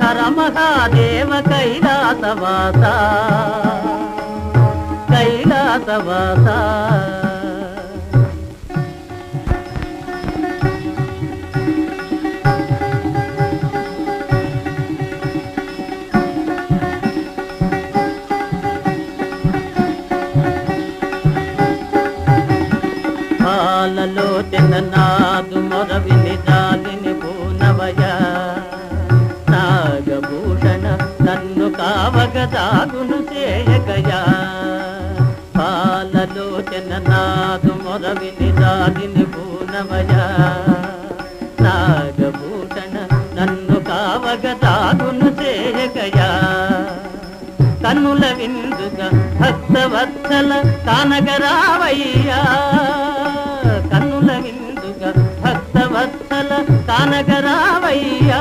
హర మహాదేవ కైలాసవాస కైలాసవాస పాలలోచన నాదు మొరవిని దాలిని పూనవయ నాగభూషణ నన్ను కావగ దాగును చేయగయా పాలలోచన నాదు మొరవిని దాలిని పూనవయ నాగభూషణ నన్ను కావగ దాగును చేయగయా కన్నుల విందుగా భక్తవత్సల కానగరావయ్యా కన్నుల విందుగా భక్తవత్సల కానగరావయ్యా